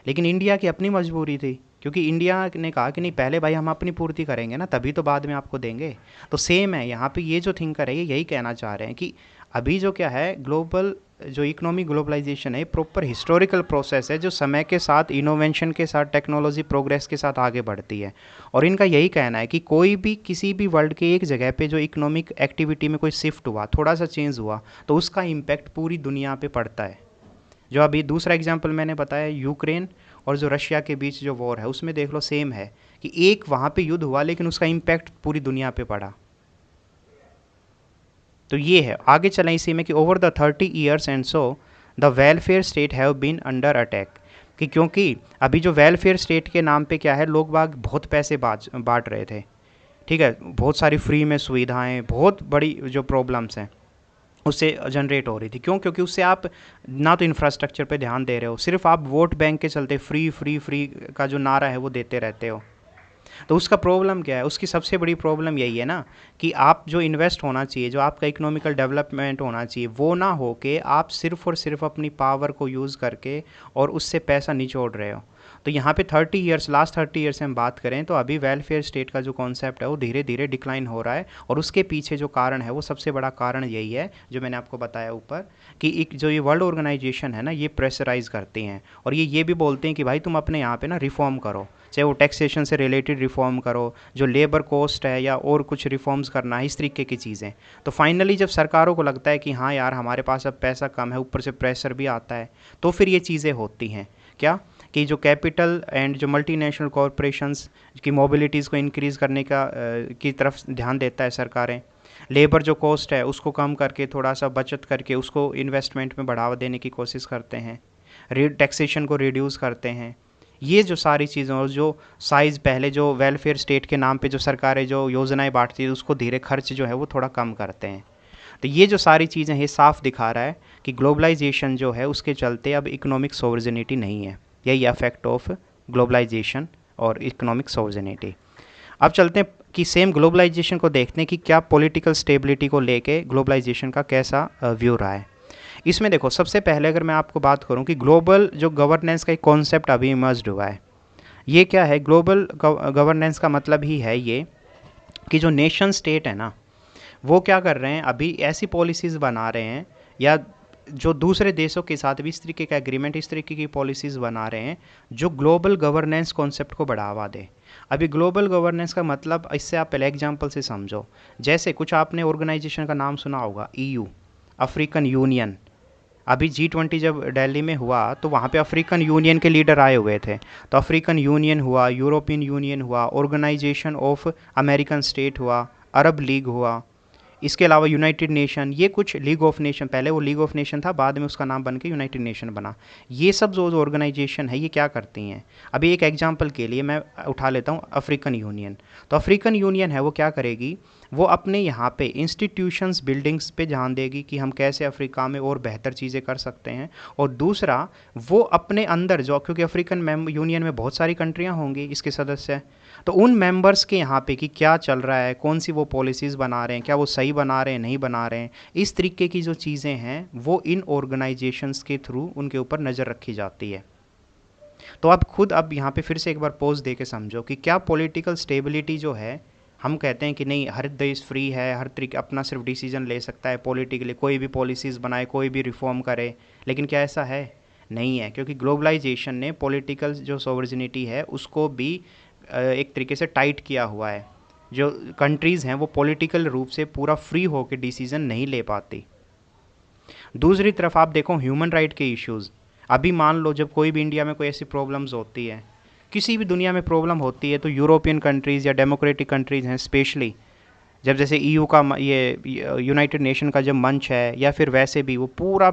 लेकिन इंडिया की अपनी मजबूरी थी, क्योंकि इंडिया ने कहा कि नहीं पहले भाई हम अपनी पूर्ति करेंगे ना, तभी तो बाद में आपको देंगे। तो सेम है यहाँ पे, ये जो थिंकर है ये यही कहना चाह रहे हैं कि अभी जो क्या है ग्लोबल जो इकोनॉमी ग्लोबलाइजेशन है प्रॉपर हिस्टोरिकल प्रोसेस है, जो समय के साथ इनोवेशन के साथ टेक्नोलॉजी प्रोग्रेस के साथ आगे बढ़ती है। और इनका यही कहना है कि कोई भी किसी भी वर्ल्ड के एक जगह पे जो इकोनॉमिक एक्टिविटी में कोई शिफ्ट हुआ, थोड़ा सा चेंज हुआ, तो उसका इम्पैक्ट पूरी दुनिया पे पड़ता है। जो अभी दूसरा एग्जाम्पल मैंने बताया यूक्रेन और जो रशिया के बीच जो वॉर है, उसमें देख लो सेम है कि एक वहाँ पे युद्ध हुआ लेकिन उसका इम्पैक्ट पूरी दुनिया पे पड़ा। तो ये है, आगे चलें इसी में कि over the 30 years and so the welfare state have been under attack. कि क्योंकि अभी जो वेलफेयर स्टेट के नाम पे क्या है, लोग बाग बहुत पैसे बांट रहे थे, ठीक है, बहुत सारी फ्री में सुविधाएं, बहुत बड़ी जो प्रॉब्लम्स हैं, उससे जनरेट हो रही थी। क्यों? क्योंकि उससे आप ना तो इंफ्रास्ट्रक्चर पे ध्यान दे रहे हो, सिर्फ आप वोट बैंक के चलते फ्री फ्री फ्री का जो नारा है वो देते रहते हो। तो उसका प्रॉब्लम क्या है? उसकी सबसे बड़ी प्रॉब्लम यही है ना कि आप जो इन्वेस्ट होना चाहिए, जो आपका इकोनॉमिकल डेवलपमेंट होना चाहिए, वो ना हो के आप सिर्फ और सिर्फ अपनी पावर को यूज़ करके और उससे पैसा निचोड़ रहे हो। तो यहाँ पे 30 ईयर्स, लास्ट 30 ईयर्स से हम बात करें तो अभी वेलफेयर स्टेट का जो कॉन्सेप्ट है वो धीरे धीरे डिक्लाइन हो रहा है। और उसके पीछे जो कारण है वो सबसे बड़ा कारण यही है जो मैंने आपको बताया ऊपर, कि एक जो ये वर्ल्ड ऑर्गेनाइजेशन है ना, ये प्रेशराइज करती हैं और ये भी बोलते हैं कि भाई तुम अपने यहाँ पे ना रिफॉर्म करो, चाहे वो टैक्सेशन से रिलेटेड रिफॉर्म करो, जो लेबर कॉस्ट है या और कुछ रिफॉर्म्स करना है, इस तरीके की चीज़ें। तो फाइनली जब सरकारों को लगता है कि हाँ यार हमारे पास अब पैसा कम है, ऊपर से प्रेशर भी आता है, तो फिर ये चीज़ें होती हैं क्या, कि जो कैपिटल एंड जो मल्टीनेशनल कॉरपोरेशंस की मोबिलिटीज़ को इंक्रीज़ करने का की तरफ ध्यान देता है सरकारें। लेबर जो कॉस्ट है उसको कम करके थोड़ा सा बचत करके उसको इन्वेस्टमेंट में बढ़ावा देने की कोशिश करते हैं, टैक्सेशन को रिड्यूस करते हैं। ये जो सारी चीज़ें और जो साइज़ पहले जो वेलफेयर स्टेट के नाम पे जो सरकारें जो योजनाएं बांटती है उसको धीरे खर्च जो है वो थोड़ा कम करते हैं। तो ये जो सारी चीज़ें ये साफ दिखा रहा है कि ग्लोबलाइजेशन जो है उसके चलते अब इकोनॉमिक सोवर्जिनिटी नहीं है। यही इफेक्ट ऑफ ग्लोबलाइजेशन और इकोनॉमिक सोवर्जिनिटी। अब चलते हैं कि सेम ग्लोबलाइजेशन को देखते हैं कि क्या पॉलिटिकल स्टेबिलिटी को लेके ग्लोबलाइजेशन का कैसा व्यू रहा है। इसमें देखो सबसे पहले अगर मैं आपको बात करूं कि ग्लोबल जो गवर्नेंस का एक कॉन्सेप्ट अभी इमर्ज हुआ है, ये क्या है? ग्लोबल गवर्नेंस का मतलब ही है ये कि जो नेशन स्टेट है ना, वो क्या कर रहे हैं, अभी ऐसी पॉलिसीज़ बना रहे हैं या जो दूसरे देशों के साथ भी इस तरीके का एग्रीमेंट, इस तरीके की पॉलिसीज़ बना रहे हैं जो ग्लोबल गवर्नेंस कॉन्सेप्ट को बढ़ावा दे। अभी ग्लोबल गवर्नेंस का मतलब, इससे आप पहले एग्जांपल से समझो, जैसे कुछ आपने ऑर्गेनाइजेशन का नाम सुना होगा, ईयू, अफ्रीकन यूनियन। अभी G20 जब दिल्ली में हुआ तो वहाँ पे अफ्रीकन यूनियन के लीडर आए हुए थे। तो अफ्रीकन यूनियन हुआ, यूरोपियन यूनियन हुआ, ऑर्गेनाइजेशन ऑफ अमेरिकन स्टेट हुआ, अरब लीग हुआ, इसके अलावा यूनाइटेड नेशन, ये कुछ लीग ऑफ नेशन, पहले वो लीग ऑफ नेशन था, बाद में उसका नाम बन के यूनाइटेड नेशन बना। ये सब जो ऑर्गेनाइजेशन है ये क्या करती हैं? अभी एक एग्जांपल के लिए मैं उठा लेता हूँ अफ्रीकन यूनियन। तो अफ्रीकन यूनियन है वो क्या करेगी, वो अपने यहाँ पे इंस्टीट्यूशंस बिल्डिंग्स पे ध्यान देगी कि हम कैसे अफ्रीका में और बेहतर चीज़ें कर सकते हैं। और दूसरा, वो अपने अंदर जो, क्योंकि अफ्रीकन यूनियन में बहुत सारी कंट्रियाँ होंगी इसके सदस्य, तो उन मेंबर्स के यहाँ पे कि क्या चल रहा है, कौन सी वो पॉलिसीज़ बना रहे हैं, क्या वो सही बना रहे हैं, नहीं बना रहे हैं, इस तरीके की जो चीज़ें हैं वो इन ऑर्गेनाइजेशंस के थ्रू उनके ऊपर नज़र रखी जाती है। तो आप खुद अब यहाँ पे फिर से एक बार पोज दे के समझो कि क्या पॉलिटिकल स्टेबिलिटी जो है, हम कहते हैं कि नहीं हर देश फ्री है, हर तरीके अपना सिर्फ डिसीजन ले सकता है पॉलिटिकली, कोई भी पॉलिसीज़ बनाए, कोई भी रिफॉर्म करे, लेकिन क्या ऐसा है? नहीं है, क्योंकि ग्लोबलाइजेशन ने पॉलिटिकल जो सोवर्जिनिटी है उसको भी एक तरीके से टाइट किया हुआ है। जो कंट्रीज़ हैं वो पॉलिटिकल रूप से पूरा फ्री होकर डिसीज़न नहीं ले पाती। दूसरी तरफ आप देखो ह्यूमन राइट के इश्यूज़। अभी मान लो जब कोई भी इंडिया में कोई ऐसी प्रॉब्लम्स होती है, किसी भी दुनिया में प्रॉब्लम होती है, तो यूरोपियन कंट्रीज़ या डेमोक्रेटिक कंट्रीज़ हैं स्पेशली, जब जैसे ईयू का ये यूनाइटेड नेशन का जब मंच है या फिर वैसे भी, वो पूरा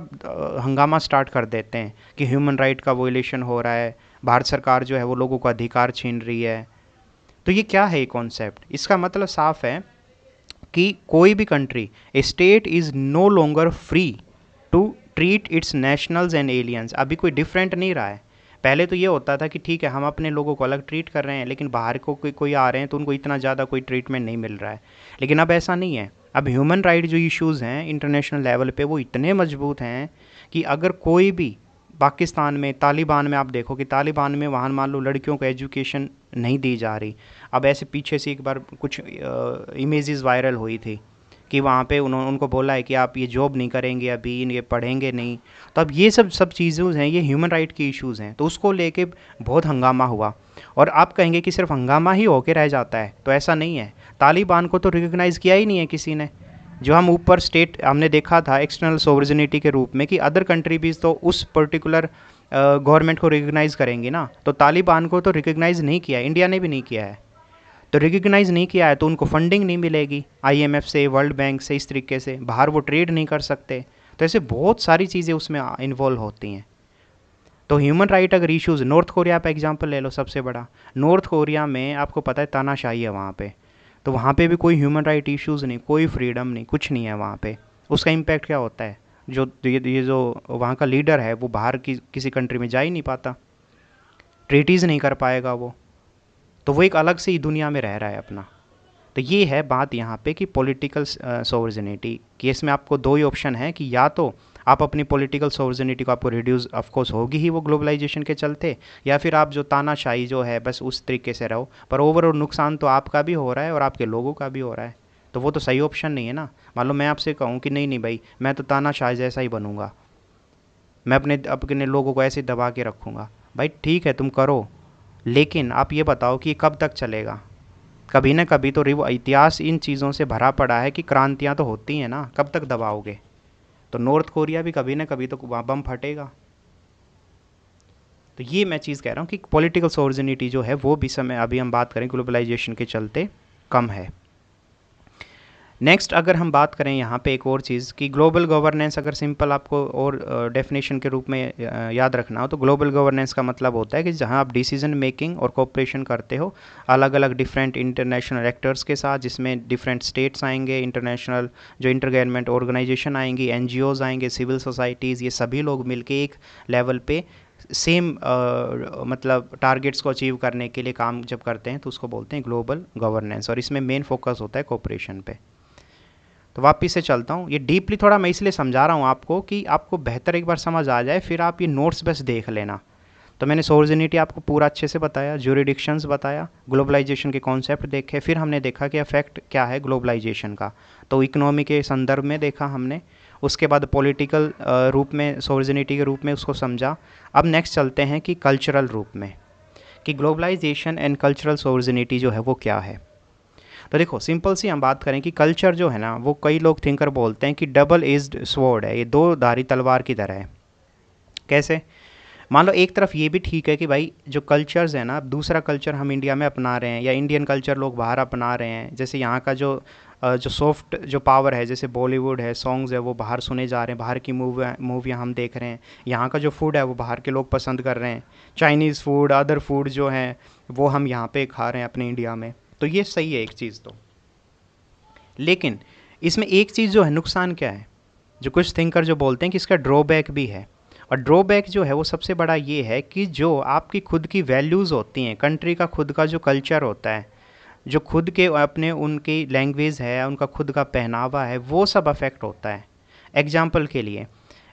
हंगामा स्टार्ट कर देते हैं कि ह्यूमन राइट का वोलेशन हो रहा है, भारत सरकार जो है वो लोगों का अधिकार छीन रही है। तो ये क्या है ये कॉन्सेप्ट? इसका मतलब साफ है कि कोई भी country, a state is no longer free to treat its nationals and aliens. अभी कोई डिफरेंट नहीं रहा है। पहले तो ये होता था कि ठीक है हम अपने लोगों को अलग ट्रीट कर रहे हैं, लेकिन बाहर को कोई आ रहे हैं तो उनको इतना ज़्यादा कोई ट्रीटमेंट नहीं मिल रहा है। लेकिन अब ऐसा नहीं है। अब ह्यूमन राइट जो इश्यूज़ हैं इंटरनेशनल लेवल पे वो इतने मजबूत हैं कि अगर कोई भी, पाकिस्तान में तालिबान में आप देखो कि तालिबान में वहाँ मान लो लड़कियों को एजुकेशन नहीं दी जा रही। अब ऐसे पीछे से एक बार कुछ इमेजेस वायरल हुई थी कि वहाँ पे उन्होंने उनको बोला है कि आप ये जॉब नहीं करेंगे, अभी ये पढ़ेंगे नहीं। तो अब ये सब चीज़ें हैं, ये ह्यूमन राइट की इश्यूज़ हैं, तो उसको लेके बहुत हंगामा हुआ। और आप कहेंगे कि सिर्फ हंगामा ही होके रह जाता है, तो ऐसा नहीं है। तालिबान को तो रिकग्नाइज़ किया ही नहीं है किसी ने। जो हम ऊपर स्टेट हमने देखा था एक्सटर्नल सोवर्जिनिटी के रूप में कि अदर कंट्री भी तो उस पर्टिकुलर गवर्नमेंट को रिकग्नाइज़ करेंगी ना, तो तालिबान को तो रिकग्नाइज़ नहीं किया, इंडिया ने भी नहीं किया है। तो रिकग्नाइज़ नहीं किया है तो उनको फंडिंग नहीं मिलेगी आईएमएफ से, वर्ल्ड बैंक से, इस तरीके से बाहर वो ट्रेड नहीं कर सकते। तो ऐसे बहुत सारी चीज़ें उसमें इन्वॉल्व होती हैं। तो ह्यूमन राइट अगर इश्यूज़, नॉर्थ कोरिया पे एग्जांपल ले लो सबसे बड़ा। नॉर्थ कोरिया में आपको पता है तानाशाही है वहाँ पे, तो वहाँ पे भी कोई ह्यूमन राइट इश्यूज़ नहीं, कोई फ्रीडम नहीं, कुछ नहीं है वहाँ पे। उसका इम्पैक्ट क्या होता है, जो ये जो वहाँ का लीडर है वो बाहर की किसी कंट्री में जा ही नहीं पाता, ट्रीटीज़ नहीं कर पाएगा वो, तो वो एक अलग से ही दुनिया में रह रहा है अपना। तो ये है बात यहाँ पे कि पॉलिटिकल सोवर्जिनिटी कि इसमें आपको दो ही ऑप्शन है कि या तो आप अपनी पॉलिटिकल सोवर्जिनिटी को आपको रिड्यूस ऑफ कोर्स होगी ही वो ग्लोबलाइजेशन के चलते, या फिर आप जो तानाशाही जो है बस उस तरीके से रहो, पर ओवरऑल नुकसान तो आपका भी हो रहा है और आपके लोगों का भी हो रहा है। तो वो तो सही ऑप्शन नहीं है ना। मान लो मैं आपसे कहूँ कि नहीं नहीं भाई मैं तो तानाशाह जैसा ही बनूंगा, मैं अपने लोगों को ऐसे दबा के रखूँगा, भाई ठीक है तुम करो, लेकिन आप ये बताओ कि कब तक चलेगा। कभी ना कभी तो इतिहास इन चीज़ों से भरा पड़ा है कि क्रांतियाँ तो होती हैं ना, कब तक दबाओगे। तो नॉर्थ कोरिया भी कभी ना कभी तो वहाँ बम फटेगा। तो ये मैं चीज़ कह रहा हूँ कि पॉलिटिकल सोवर्जिनिटी जो है वो भी समय अभी हम बात करें ग्लोबलाइजेशन के चलते कम है। नेक्स्ट अगर हम बात करें यहाँ पे एक और चीज़ कि ग्लोबल गवर्नेंस, अगर सिंपल आपको और डेफिनेशन के रूप में याद रखना हो तो ग्लोबल गवर्नेंस का मतलब होता है कि जहाँ आप डिसीजन मेकिंग और कोऑपरेशन करते हो अलग अलग डिफरेंट इंटरनेशनल एक्टर्स के साथ, जिसमें डिफरेंट स्टेट्स आएंगे, इंटरनेशनल जो इंटर गवर्नमेंट ऑर्गेनाइजेशन आएंगी, एनजीओज आएंगे, सिविल सोसाइटीज़, ये सभी लोग मिलके एक लेवल पे सेम मतलब टारगेट्स को अचीव करने के लिए काम जब करते हैं तो उसको बोलते हैं ग्लोबल गवर्नेंस, और इसमें मेन फोकस होता है कोऑपरेशन पे। तो वापिस से चलता हूँ, ये डीपली थोड़ा मैं इसलिए समझा रहा हूँ आपको कि आपको बेहतर एक बार समझ आ जाए, फिर आप ये नोट्स बस देख लेना। तो मैंने सोवर्जिनिटी आपको पूरा अच्छे से बताया, ज्यूरिडिक्शंस बताया, ग्लोबलाइजेशन के कॉन्सेप्ट देखे, फिर हमने देखा कि इफेक्ट क्या है ग्लोबलाइजेशन का, तो इकोनॉमी के संदर्भ में देखा हमने, उसके बाद पॉलिटिकल रूप में सोवर्जिनिटी के रूप में उसको समझा। अब नेक्स्ट चलते हैं कि कल्चरल रूप में कि ग्लोबलाइजेशन एंड कल्चरल सोवर्जिनिटी जो है वो क्या है। तो देखो सिंपल सी हम बात करें कि कल्चर जो है ना वो कई लोग थिंकर बोलते हैं कि डबल एज्ड स्वॉर्ड है, ये दो धारी तलवार की तरह है। कैसे? मान लो एक तरफ ये भी ठीक है कि भाई जो कल्चर्स है ना, दूसरा कल्चर हम इंडिया में अपना रहे हैं या इंडियन कल्चर लोग बाहर अपना रहे हैं, जैसे यहाँ का जो सॉफ्ट जो पावर है, जैसे बॉलीवुड है, सॉन्ग्स है, वो बाहर सुने जा रहे हैं, बाहर की मूवियाँ हम देख रहे हैं, यहाँ का जो फूड है वो बाहर के लोग पसंद कर रहे हैं, चाइनीज़ फूड अदर फूड जो हैं वो हम यहाँ पे खा रहे हैं अपने इंडिया में, तो ये सही है एक चीज़ तो। लेकिन इसमें एक चीज़ जो है नुकसान क्या है, जो कुछ थिंकर जो बोलते हैं कि इसका ड्रॉबैक भी है, और ड्रॉबैक जो है वो सबसे बड़ा ये है कि जो आपकी खुद की वैल्यूज़ होती हैं, कंट्री का खुद का जो कल्चर होता है, जो खुद के अपने उनकी लैंग्वेज है, उनका खुद का पहनावा है, वो सब अफेक्ट होता है। एग्जाम्पल के लिए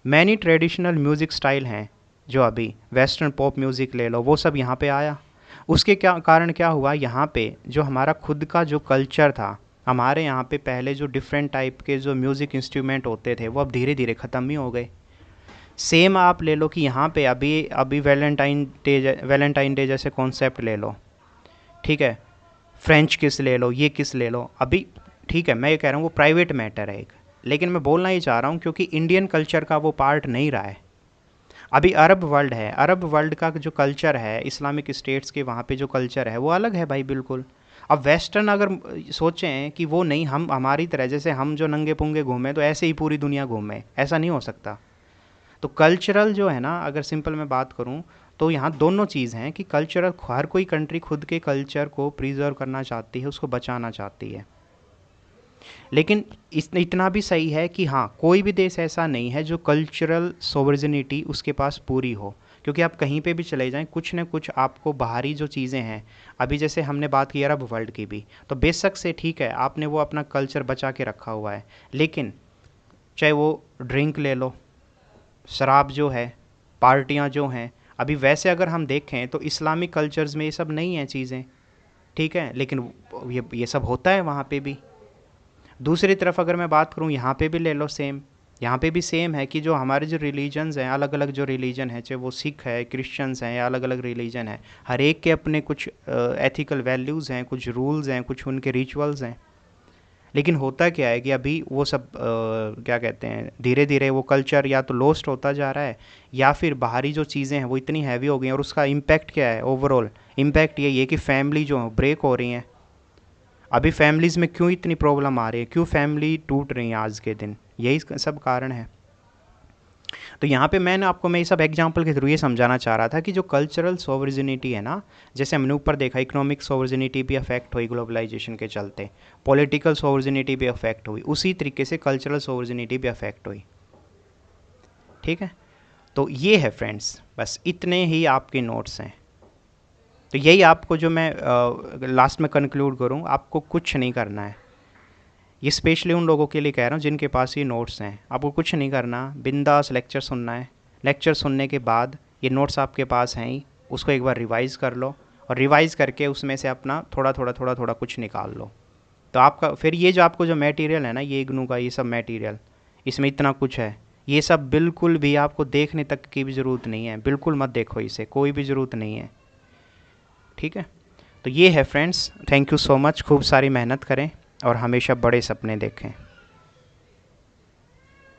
मैनी ट्रेडिशनल म्यूज़िक स्टाइल हैं, जो अभी वेस्टर्न पॉप म्यूज़िक ले लो, वो सब यहाँ पे आया। उसके क्या कारण क्या हुआ, यहाँ पे जो हमारा खुद का जो कल्चर था, हमारे यहाँ पे पहले जो डिफरेंट टाइप के जो म्यूज़िक इंस्ट्रूमेंट होते थे वो अब धीरे धीरे ख़त्म ही हो गए। सेम आप ले लो कि यहाँ पे अभी अभी वैलेंटाइन डे जैसे कॉन्सेप्ट ले लो, ठीक है, फ्रेंच किस ले लो, ये किस ले लो, अभी ठीक है मैं ये कह रहा हूँ वो प्राइवेट मैटर है एक, लेकिन मैं बोलना ही चाह रहा हूँ क्योंकि इंडियन कल्चर का वो पार्ट नहीं रहा है। अभी अरब वर्ल्ड है, अरब वर्ल्ड का जो कल्चर है, इस्लामिक स्टेट्स के वहाँ पे जो कल्चर है वो अलग है भाई बिल्कुल। अब वेस्टर्न अगर सोचें कि वो नहीं, हम हमारी तरह जैसे हम जो नंगे पुंगे घूमें तो ऐसे ही पूरी दुनिया घूमें, ऐसा नहीं हो सकता। तो कल्चरल जो है ना, अगर सिंपल मैं बात करूं तो यहाँ दोनों चीज़ हैं कि कल्चरल हर कोई कंट्री खुद के कल्चर को प्रिजर्व करना चाहती है, उसको बचाना चाहती है, लेकिन इतना भी सही है कि हाँ कोई भी देश ऐसा नहीं है जो कल्चरल सोवर्जिनिटी उसके पास पूरी हो, क्योंकि आप कहीं पे भी चले जाएं कुछ न कुछ आपको बाहरी जो चीज़ें हैं, अभी जैसे हमने बात की अरब वर्ल्ड की भी, तो बेशक से ठीक है आपने वो अपना कल्चर बचा के रखा हुआ है, लेकिन चाहे वो ड्रिंक ले लो, शराब जो है, पार्टियाँ जो हैं, अभी वैसे अगर हम देखें तो इस्लामिक कल्चर्स में ये सब नहीं है चीज़ें, ठीक है, लेकिन ये सब होता है वहाँ पे भी। दूसरी तरफ अगर मैं बात करूँ यहाँ पे भी ले लो सेम, यहाँ पे भी सेम है कि जो हमारे जो रिलीजन्स हैं, अलग अलग जो रिलीजन है, चाहे वो सिख है, क्रिश्चियंस हैं या अलग अलग रिलीजन है, हर एक के अपने कुछ एथिकल वैल्यूज़ हैं, कुछ रूल्स हैं, कुछ उनके रिचुअल्स हैं, लेकिन होता क्या है कि अभी वो सब क्या कहते हैं, धीरे धीरे वो कल्चर या तो लॉस्ट होता जा रहा है, या फिर बाहरी जो चीज़ें हैं वो इतनी हैवी हो गई हैं, और उसका इम्पैक्ट क्या है, ओवरऑल इम्पैक्ट यही है कि फैमिली जो ब्रेक हो रही हैं। अभी फैमिलीज़ में क्यों इतनी प्रॉब्लम आ रही है, क्यों फैमिली टूट रही है आज के दिन, यही सब कारण है। तो यहाँ पे मैं ये सब एग्जांपल के थ्रू ये समझाना चाह रहा था कि जो कल्चरल सोवरिजिनिटी है ना, जैसे हमने ऊपर देखा इकोनॉमिक सोवरिजिनिटी भी अफेक्ट हुई ग्लोबलाइजेशन के चलते, पॉलिटिकल सोवरिजिनिटी भी अफेक्ट हुई, उसी तरीके से कल्चरल सोवरिजिनिटी भी अफेक्ट हुई। ठीक है, तो ये है फ्रेंड्स, बस इतने ही आपके नोट्स हैं। तो यही आपको जो मैं लास्ट में कंक्लूड करूँ, आपको कुछ नहीं करना है। ये स्पेशली उन लोगों के लिए कह रहा हूँ जिनके पास ये नोट्स हैं। आपको कुछ नहीं करना, बिंदास लेक्चर सुनना है। लेक्चर सुनने के बाद ये नोट्स आपके पास हैं ही, उसको एक बार रिवाइज़ कर लो, और रिवाइज़ करके उसमें से अपना थोड़ा थोड़ा थोड़ा थोड़ा कुछ निकाल लो। तो आपका फिर ये जो आपको जो मटेरियल है ना, ये इग्नू का ये सब मटेरियल, इसमें इतना कुछ है, ये सब बिल्कुल भी आपको देखने तक की भी ज़रूरत नहीं है। बिल्कुल मत देखो इसे, कोई भी ज़रूरत नहीं है। ठीक है, तो ये है friends. Thank you so much. खूब सारी मेहनत करें और हमेशा बड़े सपने देखें।